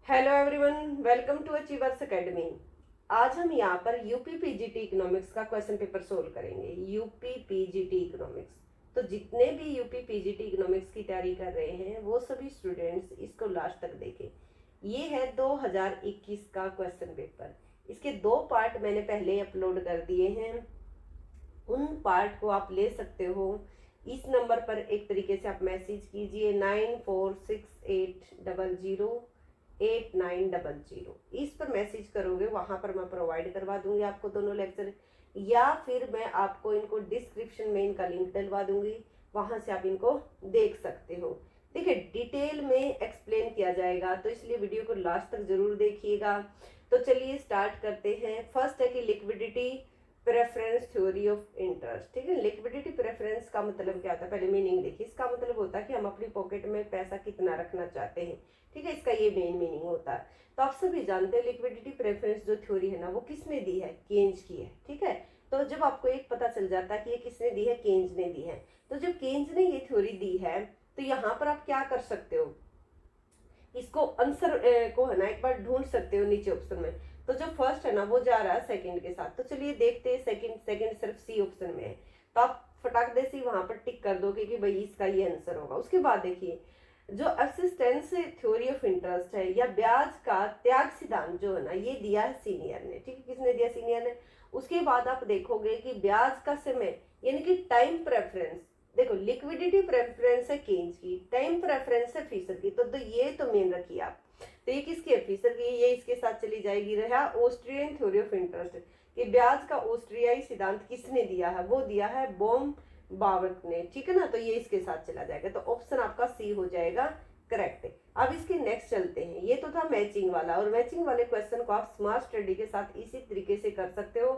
Hello everyone, welcome to achievers academy. आज हम यहाँ पर यूपी पीजीटी इकोनॉमिक्स का क्वेश्चन पेपर सोल्व करेंगे। यूपी पीजीटी इकोनॉमिक्स, तो जितने भी यूपी पीजीटी इकोनॉमिक्स की तैयारी कर रहे हैं वो सभी स्टूडेंट्स इसको लास्ट तक देखें। ये है 2021 का क्वेश्चन पेपर। इसके दो पार्ट मैंने पहले अपलोड कर दिए हैं, उन पार्ट को आप ले सकते हो। इस नंबर पर एक तरीके से आप मैसेज कीजिए 9468008900। इस पर मैसेज करोगे, वहां पर मैं प्रोवाइड करवा दूंगी आपको दोनों लेक्चर, या फिर मैं आपको इनको डिस्क्रिप्शन में इनका लिंक डलवा दूंगी, वहां से आप इनको देख सकते हो। देखिए डिटेल में एक्सप्लेन किया जाएगा, तो इसलिए वीडियो को लास्ट तक जरूर देखिएगा। तो चलिए स्टार्ट करते हैं। फर्स्ट है कि liquidity preference theory of interest. ठीक है, लिक्विडिटी प्रेफरेंस का मतलब क्या होता है, पहले मीनिंग देखिए। इसका मतलब होता है कि हम अपनी पॉकेट में पैसा कितना रखना चाहते हैं। ठीक है, इसका ये मेन मीनिंग होता है। तो आप सभी जानते हैं लिक्विडिटी प्रेफरेंस जो थ्योरी है ना, वो किसने दी है? केन्ज की है। ठीक है, तो जब आपको एक पता चल जाता है कि ये किसने दी है, केन्ज ने दी है, तो जब केन्ज ने ये थ्योरी दी है तो यहाँ पर आप क्या कर सकते हो, इसको आंसर को है ना एक बार ढूंढ सकते हो नीचे ऑप्शन में। तो जो फर्स्ट है ना वो जा रहा है सेकंड के साथ, तो चलिए देखते हैं। सेकंड सेकंड सिर्फ सी ऑप्शन में है, तो आप फटाक दे सी वहां पर टिक कर दोगे कि भाई इसका ये आंसर होगा। उसके बाद देखिए जो असिस्टेंस थ्योरी ऑफ इंटरेस्ट है या ब्याज का त्याग सिद्धांत जो है ना, ये दिया है सीनियर ने। ठीक है, किसने दिया? सीनियर ने। उसके बाद आप देखोगे कि ब्याज का समय यानी कि टाइम प्रेफरेंस, देखो लिक्विडिटी प्रेफरेंस है केन्ज की, टाइम प्रेफरेंस है फीसर की, तो ये तो मेन रखिए आप। तो ये किसकी है? फीसर की। ये इसके साथ चली जाएगी। रहा ऑस्ट्रियन थ्योरी ऑफ इंटरेस्ट कि ब्याज का ऑस्ट्रियाई सिद्धांत किसने दिया है? वो दिया है बॉम बावर्क ने। ठीक है ना, तो ये इसके साथ चला जाएगा, तो ऑप्शन आपका सी हो जाएगा करेक्ट। अब इसके नेक्स्ट चलते हैं। ये तो था मैचिंग वाला, और मैचिंग वाले क्वेश्चन को आप स्मार्ट स्टडी के साथ इसी तरीके से कर सकते हो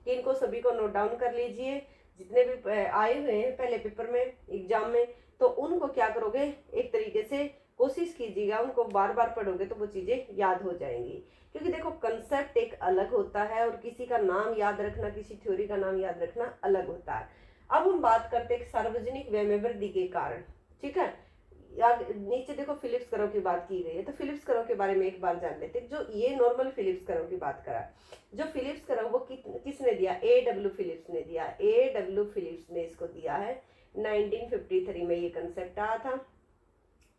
कि इनको सभी को नोट डाउन कर लीजिए। जितने भी आए हुए हैं पहले पेपर में एग्जाम में, तो उनको क्या करोगे, एक तरीके से कोशिश कीजिएगा, उनको बार बार पढ़ोगे तो वो चीजें याद हो जाएंगी। क्योंकि देखो कंसेप्ट एक अलग होता है और किसी का नाम याद रखना, किसी थ्योरी का नाम याद रखना अलग होता है। अब हम बात करते हैं सार्वजनिक व्यय में वृद्धि के कारण। ठीक है, नीचे देखो फिलिप्स करो की बात की गई है, तो फिलिप्स करो के बारे में एक बार जान लेते हैं। जो ये नॉर्मल फिलिप्स करो की बात करा, जो फिलिप्स करो वो किसने दिया? A W फिलिप्स ने दिया। A W फिलिप्स ने इसको दिया है 1953 में, ये कंसेप्ट आया था।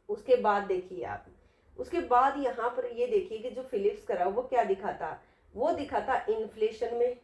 उसके बाद देखिए आप, उसके बाद यहाँ पर ये देखिए कि जो फिलिप्स करा वो क्या दिखाता? वो दिखाता इन्फ्लेशन में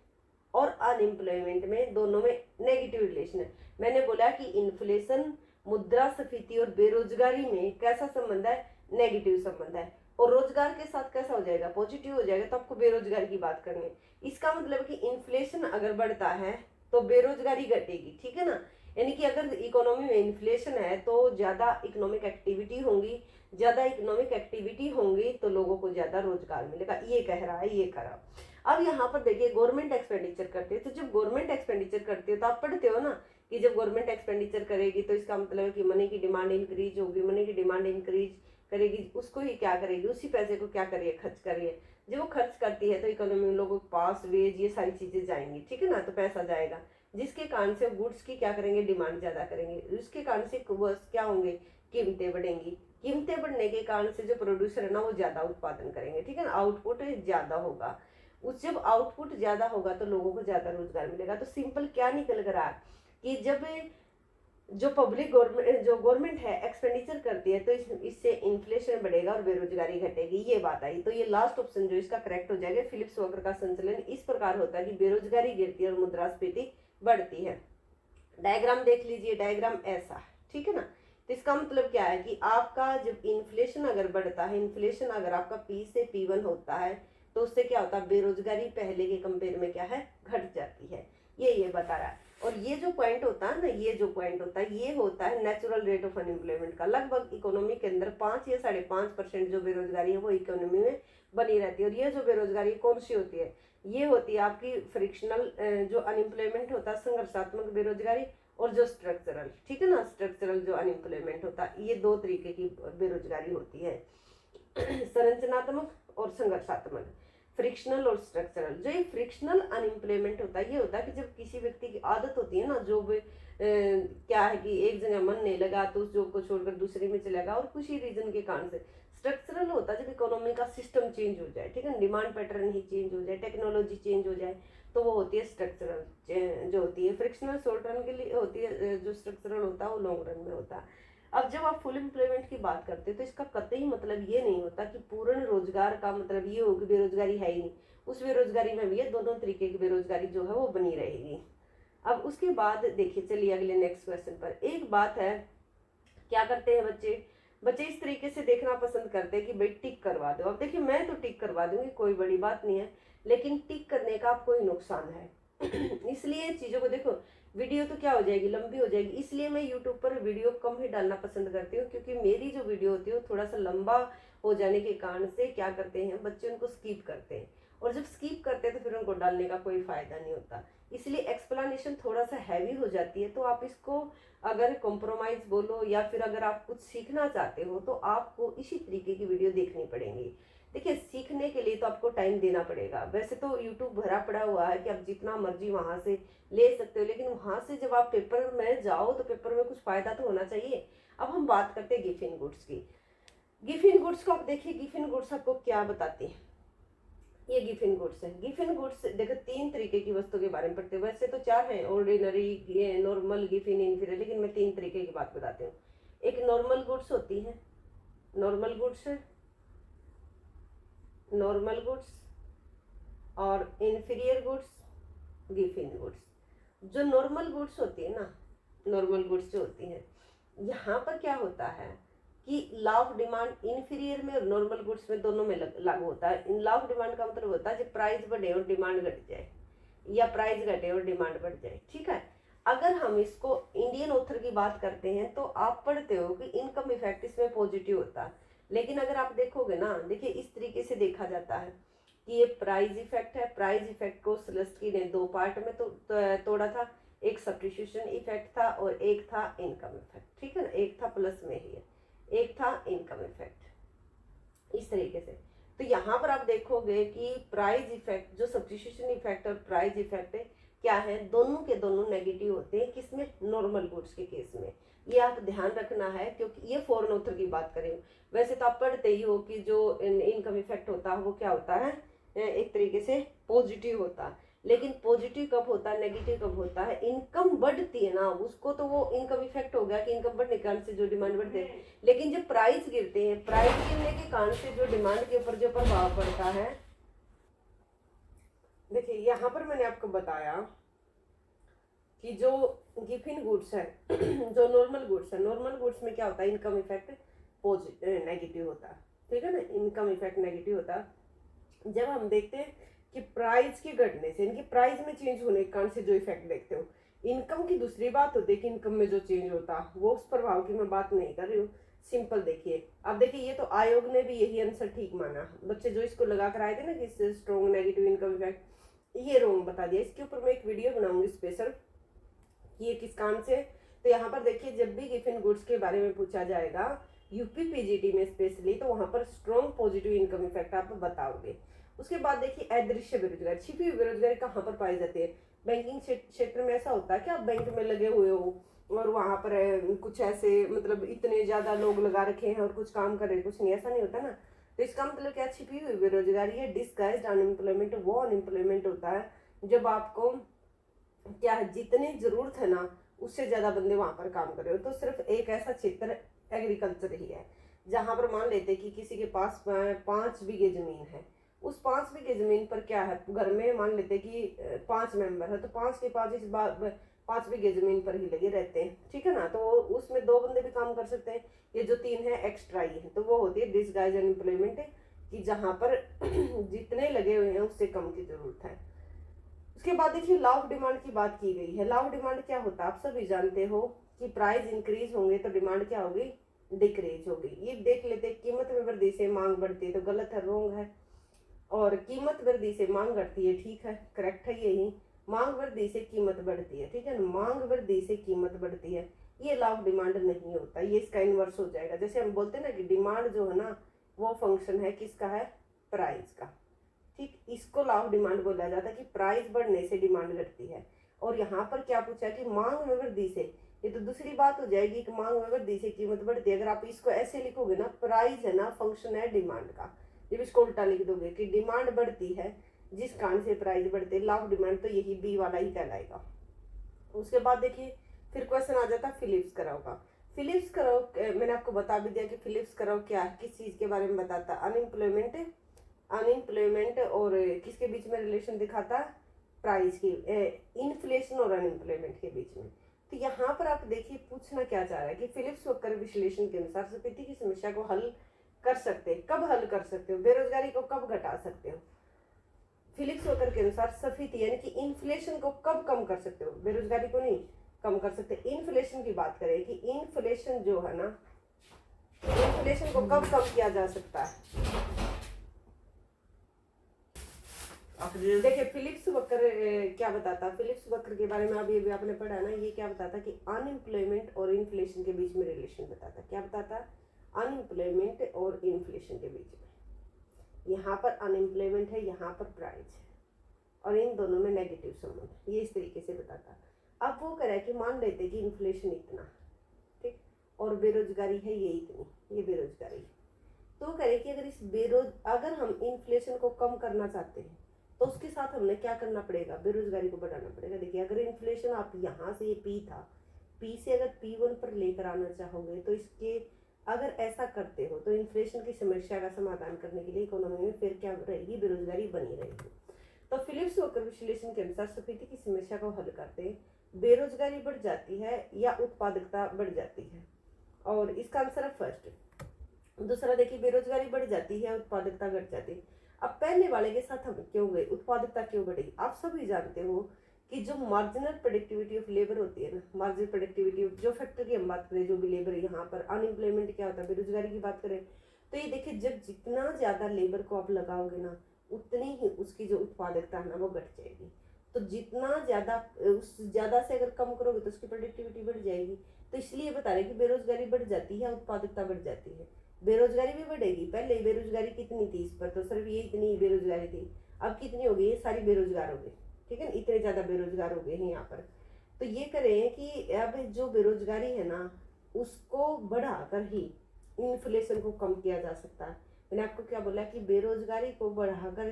और अनएम्प्लॉयमेंट में, दोनों में नेगेटिव रिलेशन है। मैंने बोला कि इन्फ्लेशन, मुद्रास्फीति और बेरोजगारी में कैसा संबंध है? नेगेटिव संबंध है। और रोजगार के साथ कैसा हो जाएगा? पॉजिटिव हो जाएगा। तो आपको बेरोजगारी की बात करनी है। इसका मतलब कि इन्फ्लेशन अगर बढ़ता है तो बेरोजगारी घटेगी। ठीक है ना, यानी कि अगर इकोनॉमी में इन्फ्लेशन है तो ज्यादा इकोनॉमिक एक्टिविटी होंगी, ज्यादा इकोनॉमिक एक्टिविटी होंगी तो लोगों को ज्यादा रोजगार मिलेगा, ये कह रहा है, ये करा। अब यहाँ पर देखिए गवर्नमेंट एक्सपेंडिचर करती है, तो जब गवर्नमेंट एक्सपेंडिचर करती है तो आप पढ़ते हो ना कि जब गवर्नमेंट एक्सपेंडिचर करेगी तो इसका मतलब है कि मनी की डिमांड इंक्रीज होगी। मनी की डिमांड इंक्रीज करेगी, उसको ही क्या करेगी? उसी पैसे को क्या करिए? खर्च करिए। जब वो खर्च करती है तो इकोनॉमी में लोगों के पास वेज ये सारी चीजें जाएंगी। ठीक है ना, तो पैसा जाएगा, जिसके कारण से गुड्स की क्या करेंगे? डिमांड ज्यादा करेंगे। उसके कारण से क्या होंगे? कीमतें बढ़ेंगी। कीमतें बढ़ने के कारण से जो प्रोड्यूसर है ना वो ज्यादा उत्पादन करेंगे। ठीक है ना, आउटपुट ज्यादा होगा। उस जब आउटपुट ज्यादा होगा तो लोगों को ज्यादा रोजगार मिलेगा। तो सिंपल क्या निकल कर रहा कि जब जो पब्लिक गवर्नमेंट, जो गवर्नमेंट है एक्सपेंडिचर करती है तो इससे इन्फ्लेशन बढ़ेगा और बेरोजगारी घटेगी, ये बात आई। तो ये लास्ट ऑप्शन जो इसका करेक्ट हो जाएगा। फिलिप्स वक्र का संचलन इस प्रकार होता है कि बेरोजगारी गिरती है और मुद्रास्फीति बढ़ती है। डायग्राम देख लीजिए, डायग्राम ऐसा। ठीक है ना, तो इसका मतलब क्या है कि आपका जब इन्फ्लेशन अगर बढ़ता है, इन्फ्लेशन अगर आपका P से P1 होता है तो उससे क्या होता है? बेरोजगारी पहले के कंपेयर में क्या है? घट जाती है। ये बता रहा है। और ये जो पॉइंट होता है ना, ये जो पॉइंट होता है ये होता है नेचुरल रेट ऑफ अनएम्प्लॉयमेंट का। लगभग इकोनॉमी के अंदर 5 या 5.5% जो बेरोजगारी है वो इकोनॉमी में बनी रहती है। और ये जो बेरोजगारी कौन सी होती है? ये होती है आपकी फ्रिक्शनल, जो अनएम्प्लॉयमेंट होता है संघर्षात्मक बेरोजगारी, और जो स्ट्रक्चरल। ठीक है ना, स्ट्रक्चरल जो अनएम्प्लॉयमेंट होता है, ये दो तरीके की बेरोजगारी होती है संरचनात्मक और संघर्षात्मक, फ्रिक्शनल और स्ट्रक्चरल। जो ये फ्रिक्शनल अनएम्प्लॉयमेंट होता है ये होता है कि जब किसी व्यक्ति की आदत होती है ना, जो क्या है कि एक जगह मन नहीं लगा तो उस जॉब को छोड़कर दूसरे में चलेगा और कुछ ही रीजन के कारण से। स्ट्रक्चरल होता है जब इकोनॉमी इकोनॉमी का सिस्टम चेंज हो जाए, ठीक है, डिमांड पैटर्न ही चेंज हो जाए, टेक्नोलॉजी चेंज हो जाए, तो वो होती है स्ट्रक्चरल जो होती है। फ्रिक्शनल शॉर्ट रन के लिए होती है, जो स्ट्रक्चरल होता है वो लॉन्ग रन में होता है। अब जब आप फुल एम्प्लॉयमेंट की बात करते हैं तो इसका कतई मतलब ये नहीं होता कि पूर्ण रोजगार का मतलब ये हो कि बेरोजगारी है ही नहीं, उस बेरोजगारी में भी है, दोनों तरीके की बेरोजगारी जो है वो बनी रहेगी। अब उसके बाद देखिए, चलिए अगले नेक्स्ट क्वेश्चन पर। एक बात है, क्या करते हैं बच्चे, बच्चे इस तरीके से देखना पसंद करते हैं कि भाई टिक करवा दो। अब देखिए, मैं तो टिक करवा दूंगी, कोई बड़ी बात नहीं है, लेकिन टिक करने का आपको ही नुकसान है। इसलिए चीज़ों को देखो, वीडियो तो क्या हो जाएगी, लंबी हो जाएगी, इसलिए मैं यूट्यूब पर वीडियो कम ही डालना पसंद करती हूँ, क्योंकि मेरी जो वीडियो होती है वो थोड़ा सा लंबा हो जाने के कारण से क्या करते हैं बच्चे, उनको स्किप करते हैं, और जब स्किप करते हैं तो फिर उनको डालने का कोई फायदा नहीं होता। इसलिए एक्सप्लेनेशन थोड़ा सा हैवी हो जाती है, तो आप इसको अगर कॉम्प्रोमाइज बोलो या फिर अगर आप कुछ सीखना चाहते हो तो आपको इसी तरीके की वीडियो देखनी पड़ेगी। देखिए, सीखने के लिए तो आपको टाइम देना पड़ेगा। वैसे तो यूट्यूब भरा पड़ा हुआ है कि आप जितना मर्जी वहां से ले सकते हो, लेकिन वहां से जब आप पेपर में जाओ तो पेपर में कुछ फायदा तो होना चाहिए। अब हम बात करते हैं गिफिन गुड्स की। गिफिन गुड्स को आप देखिए, गिफिन गुड्स आपको क्या बताते हैं। ये गिफिन गुड्स है। गिफिन गुड्स देखो, 3 तरीके की वस्तु के बारे में पढ़ते हैं, वैसे तो 4 हैं, ऑर्डिनरी, नॉर्मल, गिफिन, इन्फीरियर, लेकिन मैं 3 तरीके की बात बताती हूँ। एक नॉर्मल गुड्स होती है, नॉर्मल गुड्स है, नॉर्मल गुड्स, और इन्फीरियर गुड्स, गिफिन गुड्स। जो नॉर्मल गुड्स होती है ना, नॉर्मल गुड्स जो होती है, यहाँ पर क्या होता है कि लॉ ऑफ डिमांड इन्फीरियर में और नॉर्मल गुड्स में दोनों में लागू होता है। इन लॉ ऑफ डिमांड का मतलब होता है जब प्राइस बढ़े और डिमांड घट जाए, या प्राइस घटे और डिमांड बढ़ जाए, ठीक है। अगर हम इसको इंडियन ऑथर की बात करते हैं तो आप पढ़ते हो कि इनकम इफेक्ट इसमें पॉजिटिव होता है, लेकिन अगर आप देखोगे ना, देखिए इस तरीके से देखा जाता है कि ये प्राइस इफेक्ट है। प्राइस इफेक्ट को सलस्की ने 2 पार्ट में तोड़ा था, एक सब्स्टिट्यूशन इफेक्ट था और एक था इनकम इफेक्ट, ठीक है ना, एक था प्लस में ही है, एक था इनकम इफेक्ट, इस तरीके से। तो यहाँ पर आप देखोगे कि प्राइस इफेक्ट, जो सब्स्टिट्यूशन इफेक्ट और प्राइस इफेक्ट है, क्या है, दोनों के दोनों नेगेटिव होते हैं। किसमें, नॉर्मल गुड्स के केस में। ये आप ध्यान रखना है, क्योंकि ये फॉरेन ऑथर की बात करें। वैसे तो आप पढ़ते ही हो कि जो इनकम इफेक्ट होता है वो क्या होता है, एक तरीके से पॉजिटिव होता है। लेकिन पॉजिटिव कब होता है, नेगेटिव कब होता है, इनकम बढ़ती है ना, उसको तो वो इनकम इफेक्ट हो गया कि इनकम बढ़ने के कारण से जो डिमांड बढ़ती है। लेकिन जब प्राइस गिरते हैं, प्राइस गिरने के कारण से जो डिमांड के ऊपर जो प्रभाव पड़ता है, देखिए यहाँ पर मैंने आपको बताया कि जो गिफिन गुड्स है, जो नॉर्मल गुड्स है, नॉर्मल गुड्स में क्या होता है, इनकम इफेक्ट पॉजिटिव नेगेटिव होता है, ठीक है ना, इनकम इफेक्ट नेगेटिव होता है। जब हम देखते हैं कि प्राइस के घटने से, इनकी प्राइस में चेंज होने के कारण से जो इफेक्ट देखते हो, इनकम की दूसरी बात होती है कि इनकम में जो चेंज होता है वो उस प्रभाव की मैं बात नहीं कर रही हूँ। सिंपल देखिए, अब देखिए ये तो आयोग ने भी यही आंसर ठीक माना। बच्चे जो इसको लगा कर आए थे ना कि स्ट्रॉन्ग नेगेटिव इनकम इफेक्ट, ये रोंग बता दिया। इसके ऊपर मैं एक वीडियो बनाऊंगी स्पेशल, ये किस काम से। तो यहाँ पर देखिए, जब भी गिफिन गुड्स के बारे में पूछा जाएगा यूपी पीजीटी में स्पेशली, तो वहां पर स्ट्रॉन्ग पॉजिटिव इनकम इफेक्ट आप बताओगे। उसके बाद देखिए, अदृश्य बेरोजगारी, छिपी हुई बेरोजगारी कहाँ पर पाई जाती है। बैंकिंग क्षेत्र में ऐसा होता है कि आप बैंक में लगे हुए हो और वहां पर कुछ ऐसे मतलब इतने ज्यादा लोग लगा रखे हैं और कुछ काम कर रहे हैं, कुछ नहीं, ऐसा नहीं होता ना। तो इसका मतलब क्या, छिपी हुई बेरोजगारी है, डिस्गाइज्ड अनएम्प्लॉयमेंट। वो अनएम्प्लॉयमेंट होता है जब आपको क्या है, जितनी जरूरत है ना उससे ज्यादा बंदे वहां पर काम कर रहे हो। तो सिर्फ एक ऐसा क्षेत्र एग्रीकल्चर ही है जहां पर मान लेते कि किसी के पास 5 बीघे जमीन है, उस 5 बीघे जमीन पर क्या है, घर में मान लेते कि 5 मेंबर है, तो 5 के 5 इस 5 बीघे जमीन पर ही लगे रहते हैं, ठीक है ना। तो उसमें 2 बंदे भी काम कर सकते हैं, ये जो 3 है एक्स्ट्रा ही है। तो वो होती है डिसगाइज अनएम्प्लॉयमेंट, कि जहां पर जितने लगे हुए हैं उससे कम की जरूरत है। उसके बाद देखिए, लॉ ऑफ डिमांड की बात की गई है। लॉ ऑफ डिमांड क्या होता है, आप सभी जानते हो कि प्राइस इंक्रीज होंगे तो डिमांड क्या होगी, डिक्रीज होगी। ये देख लेते हैं, कीमत में वृद्धि से मांग बढ़ती है, तो गलत है, रोंग है। और कीमत वृद्धि से मांग घटती है, ठीक है, करेक्ट है यही। मांग वृद्धि से कीमत बढ़ती है, ठीक है, मांग वृद्धि से कीमत बढ़ती है, ये लॉ ऑफ डिमांड नहीं होता, ये इसका इनवर्स हो जाएगा। जैसे हम बोलते हैं ना कि डिमांड जो है ना वो फंक्शन है किसका है, प्राइस का, ठीक। इसको लॉ ऑफ डिमांड बोला जाता है कि प्राइस बढ़ने से डिमांड घटती है। और यहाँ पर क्या पूछा कि मांग में वृद्धि से, ये तो दूसरी बात हो जाएगी कि मांग में वृद्धि से कीमत बढ़ती है। अगर आप इसको ऐसे लिखोगे ना, प्राइस है ना फंक्शन है डिमांड का, जब इसको उल्टा लिख दोगे कि डिमांड बढ़ती है जिस कारण से प्राइस बढ़ते, लॉ ऑफ डिमांड, तो यही बी वाला ही कहलाएगा। उसके बाद देखिए फिर क्वेश्चन आ जाता है फिलिप्स करो का। फिलिप्स करो मैंने आपको बता भी दिया कि फिलिप्स करो क्या है, किस चीज के बारे में बताता है, अनएम्प्लॉयमेंट और किसके बीच में रिलेशन दिखाता है, प्राइस की, इन्फ्लेशन और अनएम्प्लॉयमेंट के बीच में। तो यहाँ पर आप देखिए पूछना क्या चाह रहा है कि फिलिप्स वक्र विश्लेषण के अनुसार स्फीति की समस्या को हल कर सकते हैं, कब हल कर सकते हो, बेरोजगारी को कब घटा सकते हो। फिलिप्स वक्र के अनुसार स्फीति यानी कि इन्फ्लेशन को कब कम कर सकते हो, बेरोजगारी को नहीं कम कर सकते। इन्फ्लेशन की बात करें कि इन्फ्लेशन जो है ना, इन्फ्लेशन को कब कम किया जा सकता है। देखिए फिलिप्स वक्र क्या बताता है, फिलिप्स वक्र के बारे में अभी अभी आपने पढ़ा ना, ये क्या बताता कि अनएम्प्लॉयमेंट और इन्फ्लेशन के बीच में रिलेशन बताता, क्या बताता, अनएम्प्लॉयमेंट और इन्फ्लेशन के बीच में। यहाँ पर अनएम्प्लॉयमेंट है, यहाँ पर प्राइस है, और इन दोनों में नेगेटिव संबंध, ये इस तरीके से बताता। अब वो करे कि मान लेते कि इन्फ्लेशन इतना, ठीक, और बेरोजगारी है ये इतनी, ये बेरोजगारी, तो करे कि अगर हम इन्फ्लेशन को कम करना चाहते हैं तो उसके साथ हमने क्या करना पड़ेगा, बेरोजगारी को बढ़ाना पड़ेगा। देखिए अगर इन्फ्लेशन आप यहाँ से, ये पी था, पी से अगर P1 पर लेकर आना चाहोगे तो इसके अगर ऐसा करते हो तो इन्फ्लेशन की समस्या का समाधान करने के लिए इकोनॉमी में फिर क्या रहेगी, बेरोजगारी बनी रहेगी। तो फिलिप्स वक्र विश्लेषण के अनुसार स्फीति की समस्या को हल करते हैं, बेरोजगारी बढ़ जाती है या उत्पादकता बढ़ जाती है, और इसका आंसर है फर्स्ट। दूसरा देखिए बेरोजगारी बढ़ जाती है, उत्पादकता घट जाती है। अब पहले वाले के साथ हम क्यों गए, उत्पादकता क्यों बढ़ेगी। आप सभी जानते हो कि जो मार्जिनल प्रोडक्टिविटी ऑफ लेबर होती है ना, मार्जिनल प्रोडक्टिविटी जो फैक्टर की हम बात करें, जो भी लेबर है, यहाँ पर अनएम्प्लॉयमेंट क्या होता है, बेरोजगारी की बात करें तो ये देखिए जब जितना ज्यादा लेबर को आप लगाओगे ना उतनी ही उसकी जो उत्पादकता है ना वो घट जाएगी। तो जितना ज्यादा, उस ज्यादा से अगर कम करोगे तो उसकी प्रोडक्टिविटी बढ़ जाएगी। तो इसलिए बता रहे कि बेरोजगारी बढ़ जाती है, उत्पादकता बढ़ जाती है। बेरोजगारी भी बढ़ेगी, पहले बेरोजगारी कितनी थी इस पर, तो सिर्फ ये इतनी बेरोजगारी थी, अब कितनी हो गई, ये सारी बेरोजगार हो गई, ठीक है, इतने ज्यादा बेरोजगार हो गए हैं यहाँ पर। तो ये करें कि अब जो बेरोजगारी है ना उसको बढ़ाकर ही इन्फ्लेशन को कम किया जा सकता है। मैंने आपको क्या बोला कि बेरोजगारी को बढ़ाकर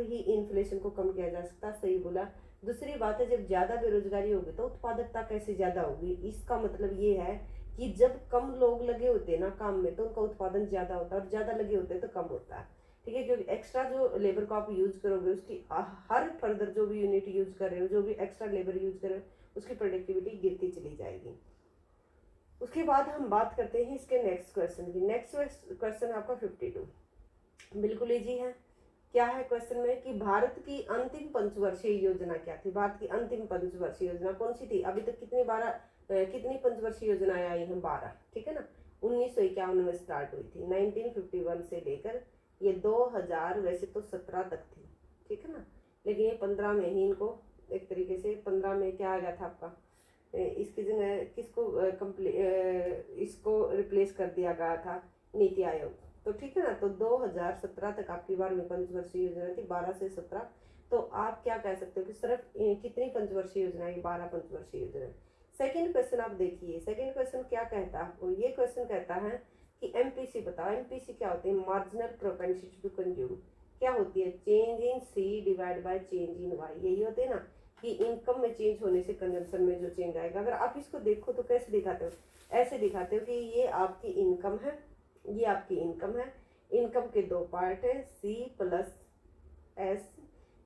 ही इन्फ्लेशन को कम किया जा सकता है, सही बोला। दूसरी बात है जब ज्यादा बेरोजगारी होगी तो उत्पादकता कैसे ज्यादा होगी, इसका मतलब ये है कि जब कम लोग लगे होते हैं ना काम में तो उनका उत्पादन ज्यादा होता है, और ज्यादा लगे होते हैं तो कम होता है, ठीक है। क्योंकि एक्स्ट्रा जो लेबर को आप यूज करोगे उसकी हर फर्दर जो भी यूनिट यूज कर रहे हो, जो भी एक्स्ट्रा लेबर यूज कर रहे हो उसकी प्रोडक्टिविटी गिरती चली जाएगी। उसके बाद हम बात करते हैं इसके नेक्स्ट क्वेश्चन की। नेक्स्ट क्वेश्चन आपका 52 बिल्कुल इजी है। क्या है क्वेश्चन में कि भारत की अंतिम पंचवर्षीय योजना क्या थी, भारत की अंतिम पंचवर्षीय योजना कौन सी थी। अभी तक कितनी पंचवर्षीय योजनाएं आई हैं, 12, ठीक है ना। 1951 में स्टार्ट हुई थी, 1951 से लेकर ये 2000 वैसे तो 17 तक थी, ठीक है ना, लेकिन ये 15 में ही इनको एक तरीके से 15 में क्या आ गया था आपका, इसकी जगह किसको इसको रिप्लेस कर दिया गया था, नीति आयोग, तो ठीक है ना। तो 2017 तक आपकी 12वीं पंचवर्षीय योजना थी, 12 से 17। तो आप क्या कह सकते हो कि सिर्फ कितनी पंचवर्षीय योजना है, 12 पंचवर्षीय योजना। सेकंड क्वेश्चन आप देखिए, सेकंड क्वेश्चन क्या कहता है आपको, ये क्वेश्चन कहता है कि एमपीसी बताओ। एमपीसी क्या होती है, मार्जिनल प्रोपेंसिटी टू कंज्यूम। क्या होती है, change in C divide by change in Y. यही होते हैं ना कि इनकम में चेंज होने से कंजम्पशन में जो चेंज आएगा। अगर आप इसको देखो तो कैसे दिखाते हो, ऐसे दिखाते हो कि ये आपकी इनकम है, ये आपकी इनकम है, इनकम के दो पार्ट है, सी प्लस एस,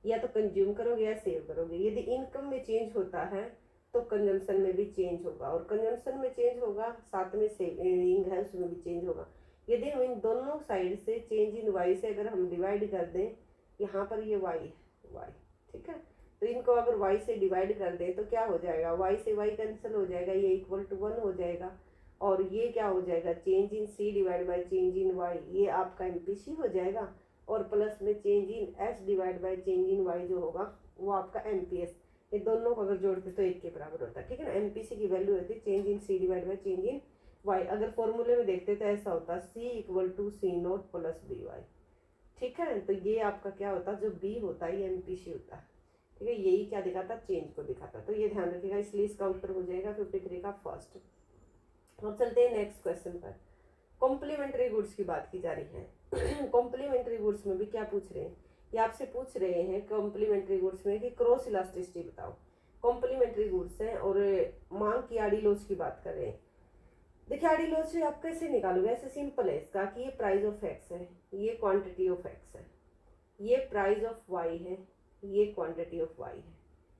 या तो कंज्यूम करोगे या सेव करोगे। यदि इनकम में चेंज होता है तो कंजम्पशन में भी चेंज होगा, और कंजम्पशन में चेंज होगा साथ में सेविंग है उसमें भी चेंज होगा। यदि हम इन दोनों साइड से चेंज इन वाई से अगर हम डिवाइड कर दें, यहाँ पर ये वाई है, वाई, ठीक है, तो इनको अगर वाई से डिवाइड कर दें तो क्या हो जाएगा, वाई से वाई कैंसिल हो जाएगा, ये इक्वल टू 1 हो जाएगा, और ये क्या हो जाएगा, change in C divide by change in Y, ये आपका एमपीसी हो जाएगा, और प्लस में change in S divide by change in Y जो होगा वो आपका एमपीएस। ये दोनों को अगर जोड़ते तो एक के बराबर होता है, ठीक है ना। एमपीसी की वैल्यू होती है change in C divide by change in Y. अगर फॉर्मूले में देखते तो ऐसा होता है C equal to C naught plus B Y, ठीक है। तो ये आपका क्या होता है, जो बी होता है ये एमपीसी होता है, ठीक है। यही क्या दिखाता, चेंज को दिखाता। तो ये ध्यान रखिएगा, इसलिए इसका उत्तर हो जाएगा 53 का फर्स्ट। अब चलते हैं नेक्स्ट क्वेश्चन पर। कॉम्प्लीमेंट्री गुड्स की बात की जा रही है। कॉम्प्लीमेंट्री गुड्स में भी क्या पूछ रहे हैं, ये आपसे पूछ रहे हैं कॉम्प्लीमेंट्री गुड्स में कि क्रॉस इलास्टिसिटी बताओ। कॉम्प्लीमेंट्री गुड्स हैं और मांग की आड़ी लोच की बात कर रहे हैं। देखिए आड़ी लोच आप कैसे निकालोगे, ऐसे सिंपल है इसका कि ये प्राइस ऑफ एक्स है, ये क्वांटिटी ऑफ एक्स है, ये प्राइस ऑफ वाई है, ये क्वांटिटी ऑफ वाई है।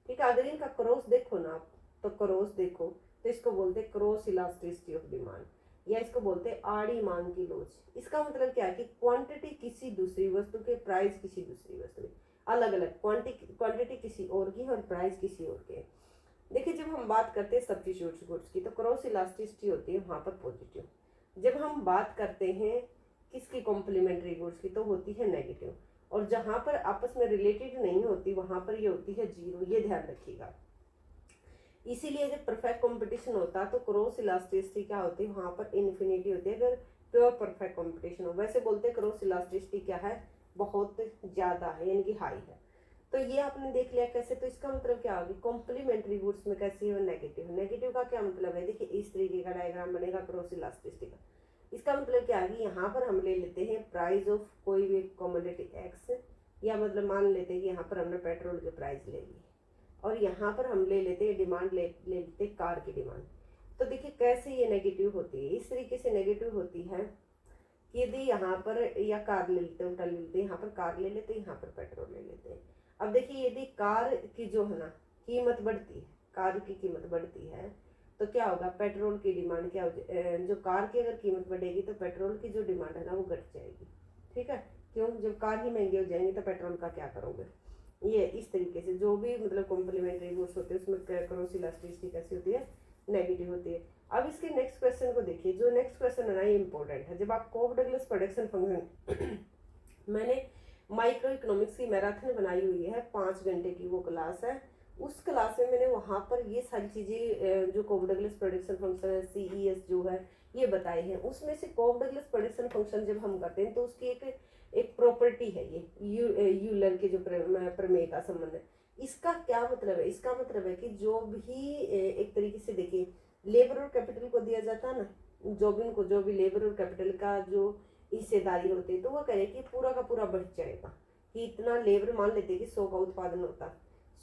ठीक है, अगर इनका क्रॉस देखो ना आप, तो क्रॉस देखो तो इसको बोलते हैं क्रॉस इलास्टिसिटी ऑफ डिमांड, या इसको बोलते हैं आड़ी मांग की लोच। इसका मतलब क्या है कि क्वांटिटी किसी दूसरी वस्तु के, प्राइस किसी दूसरी वस्तु के, अलग अलग क्वांटिटी किसी और की और प्राइस किसी और के। देखिए जब हम बात करते हैं सब्स्टिट्यूट गुड्स की तो क्रॉस इलास्टिसिटी होती है वहाँ पर पॉजिटिव। जब हम बात करते हैं किसकी, कॉम्प्लीमेंट्री गुड्स की, तो होती है नेगेटिव। और जहाँ पर आपस में रिलेटेड नहीं होती वहाँ पर ये होती है जीरो, ये ध्यान रखिएगा। इसीलिए जब परफेक्ट कंपटीशन होता है तो क्रॉस इलास्टिसिटी क्या होती है, वहाँ पर इन्फिनिटी होती है अगर प्योर परफेक्ट कंपटीशन हो। वैसे बोलते हैं क्रॉस इलास्टिसिटी क्या है, बहुत ज़्यादा है, यानी कि हाई है। तो ये आपने देख लिया कैसे, तो इसका मतलब क्या होगी, कॉम्प्लीमेंट्री गुड्स में कैसी है, नेगेटिव। नेगेटिव का क्या मतलब है, देखिए इस तरीके का डायग्राम बनेगा क्रॉस इलास्टिसिटी का। इसका मतलब क्या है कि यहाँ पर हम ले लेते हैं प्राइस ऑफ कोई भी कमोडिटी एक्स, या मतलब मान लेते हैं कि यहाँ पर हमने पेट्रोल की प्राइस ले ली, और यहाँ पर हम ले लेते हैं डिमांड, ले लेते हैं कार की डिमांड। तो देखिए कैसे ये नेगेटिव होती है, इस तरीके से नेगेटिव होती है कि यदि यहाँ पर या कार ले लेते हैं, उल्टा ले लेते हैं, यहाँ पर कार ले लेते हैं, यहाँ पर पेट्रोल ले लेते हैं। अब देखिए यदि कार की जो है ना कीमत बढ़ती है, कार की कीमत बढ़ती है तो क्या होगा, पेट्रोल की डिमांड क्या हो, जो कार की अगर कीमत बढ़ेगी तो पेट्रोल की जो डिमांड है ना वो घट जाएगी। ठीक है, क्यों, जब कार ही महंगी हो जाएंगी तो पेट्रोल का क्या करोगे। ये इस तरीके से जो भी मतलब कॉम्प्लीमेंट्री गुड्स होते हैं उसमें क्रॉस इलास्टिसिटी कैसी होती है, नेगेटिव होती है। अब इसके नेक्स्ट क्वेश्चन को देखिए, जो नेक्स्ट क्वेश्चन है ना ये इंपॉर्टेंट है। जब आप कोफ डगलस प्रोडक्शन फंक्शन मैंने माइक्रो इकोनॉमिक्स की मैराथन बनाई हुई है, 5 घंटे की वो क्लास है। उस क्लास में मैंने वहाँ पर ये सारी चीज़ें जो कोफ डगलस प्रोडक्शन फंक्शन है, CES जो है ये बताए हैं। उसमें से कोफ डगलस प्रोडक्शन फंक्शन जब हम करते हैं तो उसकी एक प्रॉपर्टी है, ये यूलर के जो प्रमेय का संबंध है। इसका क्या मतलब है, इसका मतलब है कि जो भी एक तरीके से देखिए लेबर और कैपिटल को दिया जाता है ना, जो भी लेबर और कैपिटल का जो हिस्सेदारी होती है, तो वो कहे कि पूरा का पूरा बढ़ जाएगा कि इतना लेबर, मान लेते हैं कि 100 का उत्पादन होता है,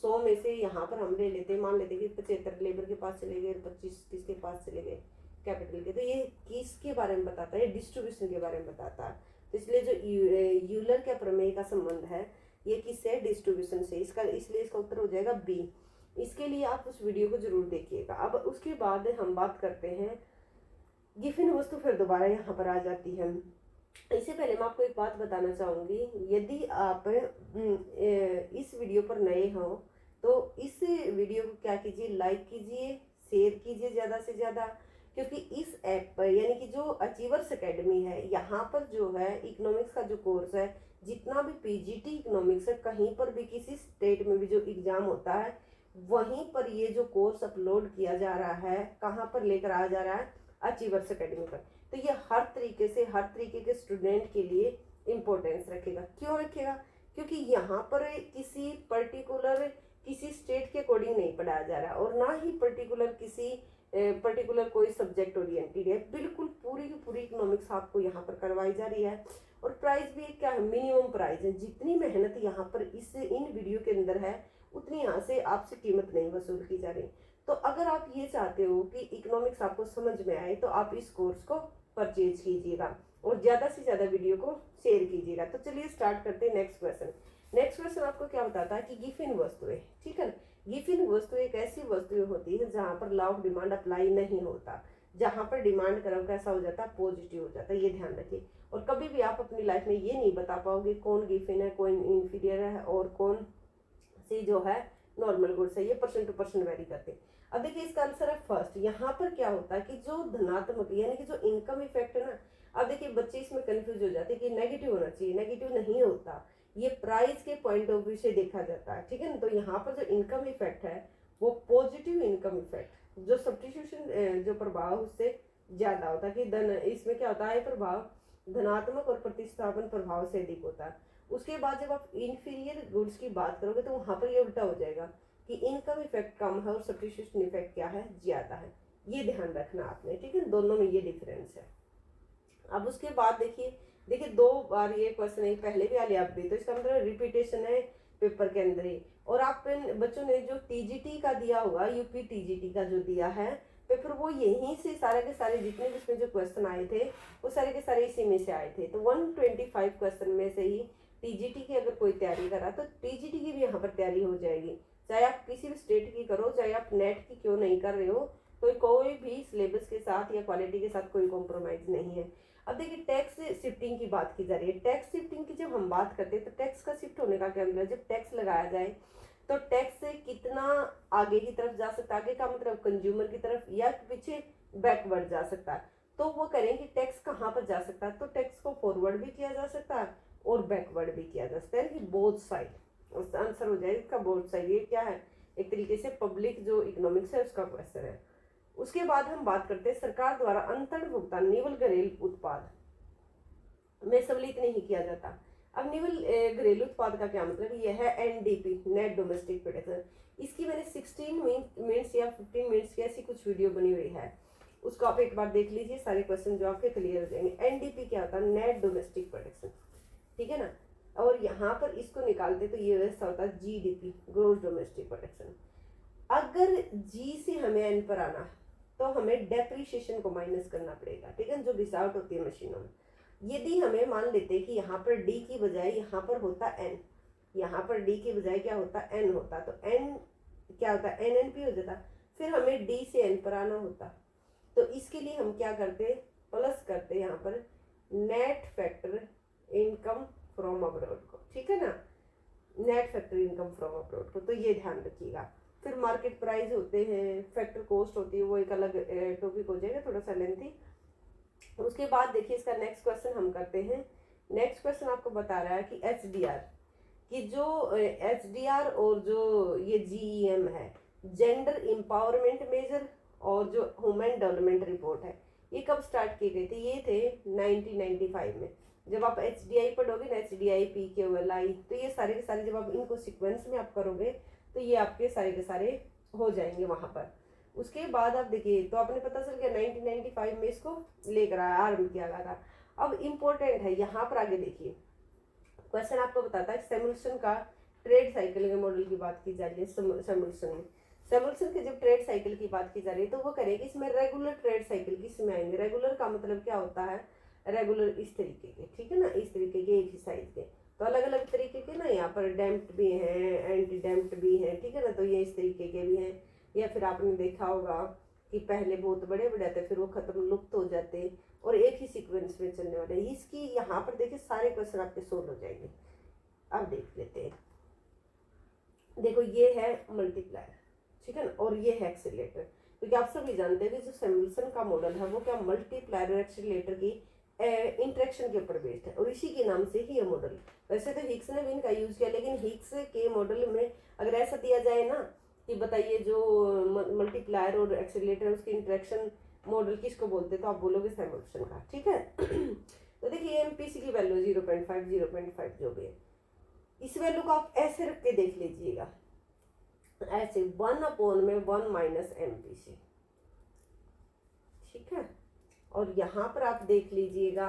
100 में से यहाँ पर हम ले लेते हैं, मान लेते हैं कि 75 लेबर के पास चले गए, 25 किसके पास चले गए, कैपिटल के। तो ये किसके बारे में बताता है, डिस्ट्रीब्यूशन के बारे में बताता है। तो इसलिए जो यूलर के प्रमेय का संबंध है ये किससे, डिस्ट्रीब्यूशन से। इसका इसलिए इसका उत्तर हो जाएगा बी। इसके लिए आप उस वीडियो को जरूर देखिएगा। अब उसके बाद हम बात करते हैं गिफिन वस्तु, फिर दोबारा यहाँ पर आ जाती है। इससे पहले मैं आपको एक बात बताना चाहूँगी, यदि आप इस वीडियो पर नए हो तो इस वीडियो को क्या कीजिए, लाइक कीजिए, शेयर कीजिए ज़्यादा से ज़्यादा, क्योंकि इस ऐप पर यानी कि जो अचीवर्स एकेडमी है, यहाँ पर जो है इकोनॉमिक्स का जो कोर्स है, जितना भी PGT इकोनॉमिक्स है, कहीं पर भी किसी स्टेट में भी जो एग्ज़ाम होता है वहीं पर ये जो कोर्स अपलोड किया जा रहा है, कहाँ पर लेकर आया जा रहा है, अचीवर्स एकेडमी पर। तो ये हर तरीके के स्टूडेंट के लिए इम्पोर्टेंस रखेगा। क्यों रखेगा, क्योंकि यहाँ पर किसी किसी स्टेट के अकॉर्डिंग नहीं पढ़ाया जा रहा और ना ही पर्टिकुलर कोई सब्जेक्ट ओरिएंटेड है। बिल्कुल पूरी की पूरी इकोनॉमिक्स आपको यहाँ पर करवाई जा रही है। और प्राइस भी क्या है, मिनिमम प्राइस है। जितनी मेहनत यहाँ पर इन वीडियो के अंदर है उतनी यहाँ से आपसे कीमत नहीं वसूल की जा रही। तो अगर आप ये चाहते हो कि इकोनॉमिक्स आपको समझ में आए तो आप इस कोर्स को परचेज कीजिएगा और ज़्यादा से ज़्यादा वीडियो को शेयर कीजिएगा। तो चलिए स्टार्ट करते हैं नेक्स्ट क्वेश्चन। नेक्स्ट क्वेश्चन आपको क्या बताता है कि गिफिन वस्तुएं, ठीक है, गिफिन वस्तु एक ऐसी वस्तुएं होती है जहाँ पर लॉ ऑफ डिमांड अप्लाई नहीं होता, जहाँ पर डिमांड कर्व कैसा हो जाता है, पॉजिटिव हो जाता है। ये ध्यान रखिए। और कभी भी आप अपनी लाइफ में ये नहीं बता पाओगे कौन गिफिन है, कौन इंफीरियर है और कौन सी जो है नॉर्मल गुड्स है। ये पर्सन टू पर्सन वेरी करते हैं। अब देखिए इसका आंसर है फर्स्ट। यहाँ पर क्या होता है कि जो धनात्मक यानी कि जो इनकम इफेक्ट है ना, अब देखिए बच्चे इसमें कंफ्यूज हो जाते हैं कि नेगेटिव होना चाहिए, नेगेटिव नहीं होता, ये प्राइस के पॉइंट ऑफ व्यू से देखा जाता है, ठीक है ना। तो यहाँ पर जो इनकम इफेक्ट है वो पॉजिटिव इनकम इफेक्ट, जो सब्स्टिट्यूशन जो प्रभाव उससे ज्यादा होता है कि धन, इसमें क्या होता है प्रभाव धनात्मक और प्रतिस्थापन प्रभाव से अधिक होता है। उसके बाद जब आप इंफीरियर गुड्स की बात करोगे तो वहां पर ये उल्टा हो जाएगा कि इनकम इफेक्ट कम है और सब्स्टिट्यूशन इफेक्ट क्या है, ज्यादा है। ये ध्यान रखना आपने, ठीक है, दोनों में ये डिफरेंस है। अब उसके बाद देखिए 2 बार ये क्वेश्चन है, पहले भी आलिया आप भी, तो इसका मतलब रिपीटेशन है पेपर के अंदर ही। और आप बच्चों ने जो टीजीटी का दिया होगा, यूपी टीजीटी का जो दिया है पेपर, वो यहीं से सारे के सारे जितने भी इसमें जो क्वेश्चन आए थे वो सारे के सारे इसी में से आए थे। तो 125 क्वेश्चन में से ही टीजीटी की अगर कोई तैयारी करा तो टीजीटी की भी यहाँ पर तैयारी हो जाएगी, चाहे आप किसी भी स्टेट की करो, चाहे आप नेट की क्यों नहीं कर रहे हो, तो कोई भी सिलेबस के साथ या क्वालिटी के साथ कोई कॉम्प्रोमाइज नहीं है। अब देखिए टैक्स शिफ्टिंग की बात की जा रही है। टैक्स शिफ्टिंग की जब हम बात करते हैं तो टैक्स का शिफ्ट होने का क्या मतलब, जब टैक्स लगाया जाए तो टैक्स से कितना आगे की तरफ जा सकता है, आगे का मतलब कंज्यूमर की तरफ, या पीछे बैकवर्ड जा सकता है। तो वो करें कि टैक्स कहाँ पर जा सकता है, तो टैक्स को फॉरवर्ड भी किया जा सकता है और बैकवर्ड भी किया जा सकता है, कि बोथ साइड। आंसर हो जाएगा इसका बोथ साइड। ये क्या है, एक तरीके से पब्लिक जो इकोनॉमिक्स है उसका क्वेश्चन है। उसके बाद हम बात करते हैं सरकार द्वारा अंतरण भुगतान निवल घरेलू उत्पाद में सम्मिलित नहीं किया जाता। अब निवल घरेलू उत्पाद का क्या मतलब, ये है एनडीपी, नेट डोमेस्टिक प्रोडक्शन। इसकी मैंने 16 मिनट्स या 15 मिनट्स की ऐसी कुछ वीडियो बनी हुई है, उसको आप एक बार देख लीजिए, सारे क्वेश्चन जो आपके क्लियर हो जाएंगे। एनडीपी क्या होता है, नेट डोमेस्टिक प्रोडक्शन, ठीक है ना। और यहाँ पर इसको निकालते तो ये वैसा होता है जीडीपी, ग्रोस डोमेस्टिक प्रोडक्शन। अगर जी से हमें एन पर आना है तो हमें डेप्रीशिएशन को माइनस करना पड़ेगा, ठीक है, जो घिस आउट होती है मशीनों में। यदि हमें मान लेते कि यहाँ पर डी की बजाय यहाँ पर होता एन, यहाँ पर डी की बजाय क्या होता एन होता, तो एन क्या होता एन एन पी हो जाता, फिर हमें डी से एन पर आना होता। तो इसके लिए हम क्या करते, प्लस करते यहाँ पर net factor income from abroad को, ठीक है ना, net factor income from abroad को। तो ये ध्यान रखिएगा। फिर मार्केट प्राइस होते हैं, फैक्टर कॉस्ट होती है, वो एक अलग टॉपिक हो जाएगा, थोड़ा सा लेंथी। उसके बाद देखिए इसका नेक्स्ट क्वेश्चन हम करते हैं। नेक्स्ट क्वेश्चन आपको बता रहा है कि एचडीआर कि जो एचडीआर और जो ये जीईएम है, जेंडर एम्पावरमेंट मेजर, और जो ह्यूमन डेवलपमेंट रिपोर्ट है, ये कब स्टार्ट किए गए थे, ये थे 1995 में। जब आप एचडीआई पढ़ोगे ना, एचडीआई पीक्यूएलआई, तो ये सारे के सारे जब आप इनको सीक्वेंस में आप करोगे तो ये आपके सारे के सारे हो जाएंगे वहां पर। उसके बाद आप देखिए, तो आपने पता चल गया 1995 में इसको लेकर आया, आरंभ किया गया था। अब इम्पोर्टेंट है यहाँ पर आगे देखिए, क्वेश्चन आपको बताता है सैमुअल्सन का ट्रेड साइकिल के मॉडल की बात की जा रही है। सैमुअल्सन में, सैमुअल्सन के जब ट्रेड साइकिल की बात की जा रही है तो वो करेगी इसमें रेगुलर ट्रेड साइकिल की इसमें आएंगे। रेगुलर का मतलब क्या होता है, रेगुलर इस तरीके के, ठीक है ना, इस तरीके के एक ही साइज के। तो अलग अलग तरीके के ना, यहाँ पर डैम्प्ड भी हैं, एंटी डैम्प्ड भी हैं, ठीक है ना, तो ये इस तरीके के भी हैं। या फिर आपने देखा होगा कि पहले बहुत बड़े बड़े आते, फिर वो खत्म लुप्त हो जाते और एक ही सीक्वेंस में चलने वाले। इसकी यहाँ पर देखिए सारे क्वेश्चन आपके सोल्व हो जाएंगे। अब देख लेते हैं, देखो ये है मल्टीप्लायर, ठीक है ना, और ये है एक्सीलरेटर। क्योंकि आप सभी जानते हैं कि जो सैमुअल्सन का मॉडल है वो क्या मल्टीप्लायर और एक्सीलरेटर की इंटरेक्शन के ऊपर बेस्ड है, और इसी के नाम से ही ये मॉडल। वैसे तो हिग्स ने भी इनका यूज किया, लेकिन हिग्स के मॉडल में अगर ऐसा दिया जाए ना कि बताइए जो मल्टीप्लायर और एक्सीलरेटर उसकी इंटरेक्शन मॉडल किसको बोलते, तो आप बोलोगे सैमुअल्सन का, ठीक है। तो देखिए एमपीसी की वैल्यू 0.5 0.5 जो भी है, इस वैल्यू को आप ऐसे रख के देख लीजिएगा, ऐसे 1/1 माइनस एमपीसी, ठीक है। और यहाँ पर आप देख लीजिएगा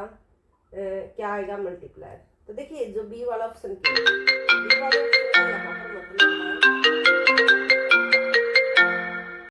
क्या आएगा मल्टीप्लायर। तो देखिए जो बी वाला ऑप्शन, बी वाले ऑप्शन का यहाँ पर मतलब है